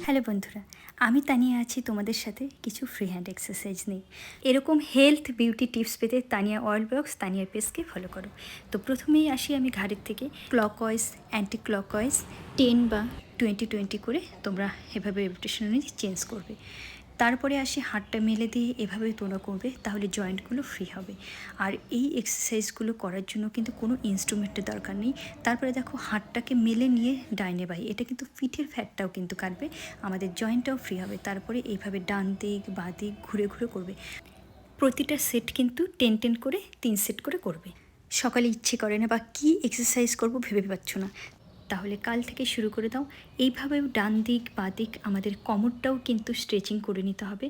Hello বন্ধুরা, আমি তানিয়া আছি তোমাদের সাথে কিছু ফ্রি হ্যান্ড এক্সারসাইজ নিয়ে। এরকম হেলথ বিউটি টিপস পেতে তানিয়া অয়েল ব্লগস তানিয়ার পেজকে ফলো করো। তো প্রথমেই আসি আমি ঘাড়ের থেকে ক্লকওয়াইজ অ্যান্টি ক্লকওয়াইজ 10 বা 20-20 করে তোমরা এভাবে রেপিটেশন অনুযায়ী চেঞ্জ করবে। তারপরে আসি হাতটা মেলে দিয়ে এভাবে তোমরা করবে, তাহলে জয়েন্টগুলো ফ্রি হবে। আর এই এক্সারসাইজগুলো করার জন্য কিন্তু কোনো ইনস্ট্রুমেন্টের দরকার নেই। তারপরে দেখো হাতটাকে মেলে নিয়ে ডাইনে বাই, এটা কিন্তু পিঠের ফ্যাটটাও কিন্তু কাটবে, আমাদের জয়েন্টটাও ফ্রি হবে। তারপরে এইভাবে ডান দিক বাঁ দিক ঘুরে ঘুরে করবে। প্রতিটা সেট কিন্তু 10-10 করে 3 সেট করে করবে। সকালে ইচ্ছে করে না বা কী এক্সারসাইজ করবো ভেবে পাচ্ছ না, তাহলে কাল থেকে শুরু করে দাও। এইভাবে ডান দিক বাঁ দিক আমাদের কোমরটাও কিন্তু স্ট্রেচিং করে নিতে হবে।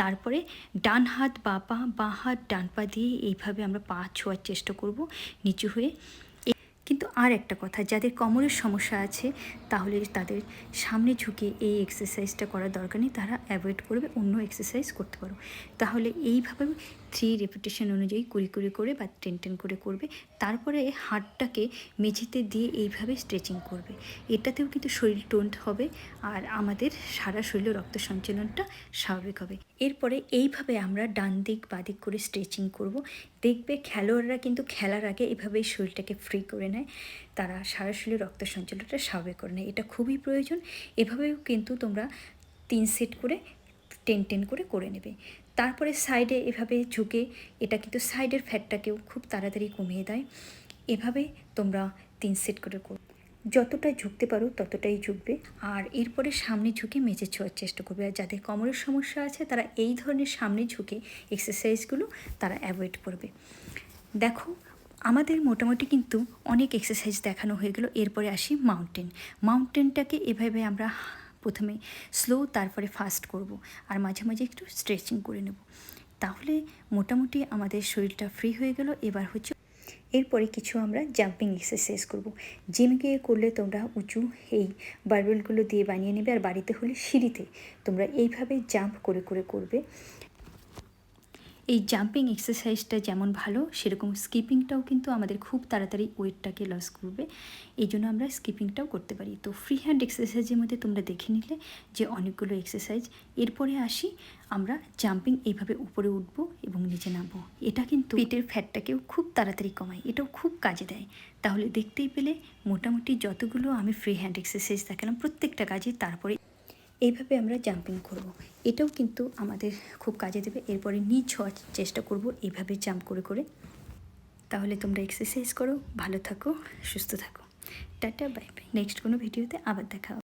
তারপরে ডান হাত বাঁ পা, বাঁ হাত ডান পা দিয়ে এইভাবে আমরা পা ছোঁয়ার চেষ্টা করব নিচু হয়ে। কিন্তু আর একটা কথা, যাদের কোমরের সমস্যা আছে তাহলে তাদের সামনে ঝুঁকে এই এক্সারসাইজটা করার দরকার নেই, তারা অ্যাভয়েড করবে, অন্য এক্সারসাইজ করতে পারো। তাহলে এইভাবে 3 রেপিটেশন অনুযায়ী 20-20 করে বা 10-10 করে করবে। তারপরে হাতটাকে মেঝেতে দিয়ে এইভাবে স্ট্রেচিং করবে। এটাতেও কিন্তু শরীর টোন হবে আর আমাদের সারা শরীরে রক্ত সঞ্চালনটা স্বাভাবিক হবে। এরপরে এইভাবে আমরা ডান দিক বাঁ দিক করে স্ট্রেচিং করব। দেখবে খেলোয়াড়রা কিন্তু খেলার আগে এভাবেই শরীরটাকে ফ্রি করে নেয়, তারা সারা শরীরে রক্ত সঞ্চালনটা স্বাভাবিক করে নেয়, এটা খুবই প্রয়োজন। এভাবেও কিন্তু তোমরা 3 সেট করে 10-10 করে নেবে। তারপরে সাইডে এভাবে ঝুঁকে, এটা কিন্তু সাইডের ফ্যাটটাকেও খুব তাড়াতাড়ি কমিয়ে দেয়। এভাবে তোমরা 3 সেট করে করবে, যতটা ঝুঁকতে পারো ততটাই ঝুঁকবে। আর এরপরে সামনে ঝুঁকে মেঝে ছোঁয়ার চেষ্টা করবে। আর যাদের কোমরের সমস্যা আছে তারা এই ধরনের সামনে ঝুঁকে এক্সারসাইজগুলো তারা অ্যাভয়েড করবে। দেখো আমাদের মোটামুটি কিন্তু অনেক এক্সারসাইজ দেখানো হয়ে গেল। এরপরে আসি মাউন্টেনটাকে এভাবে আমরা প্রথমে স্লো তারপরে ফাস্ট করব, আর মাঝে মাঝে একটু স্ট্রেচিং করে নেব, তাহলে মোটামুটি আমাদের শরীরটা ফ্রি হয়ে গেল। এবার হচ্ছে এরপরে কিছু আমরা জাম্পিং এক্সারসাইজ করব। জিমে গিয়ে করলে তোমরা উঁচু এই বারবেলগুলো দিয়ে বানিয়ে নেবে, আর বাড়িতে হলে সিঁড়িতে তোমরা এইভাবে জাম্প করে করে করবে। এই জাম্পিং এক্সারসাইজটা যেমন ভালো, সেরকম স্কিপিংটাও কিন্তু আমাদের খুব তাড়াতাড়ি ওয়েটটাকে লস করবে, এই জন্য আমরা স্কিপিংটাও করতে পারি। তো ফ্রি হ্যান্ড এক্সারসাইজের মধ্যে তোমরা দেখে নিলে যে অনেকগুলো এক্সারসাইজ। এরপরে আসি আমরা জাম্পিং, এইভাবে উপরে উঠবো এবং নিচে নামবো। এটা কিন্তু পেটের ফ্যাটটাকেও খুব তাড়াতাড়ি কমায়, এটাও খুব কাজে দেয়। তাহলে দেখতেই পেলে মোটামুটি যতগুলো আমি ফ্রি হ্যান্ড এক্সারসাইজ দেখালাম প্রত্যেকটা কাজে, তারপরে এইভাবে আমরা জাম্পিং করব, এটাও কিন্তু আমাদের খুব কাজে দেবে। এরপরে নিচ হওয়ার চেষ্টা করব এইভাবে জাম্প করে করে। তাহলে তোমরা এক্সারসাইজ করো, ভালো থাকো, সুস্থ থাকো। Tata, bye bye. নেক্সট কোনো ভিডিওতে আবার দেখা হবে।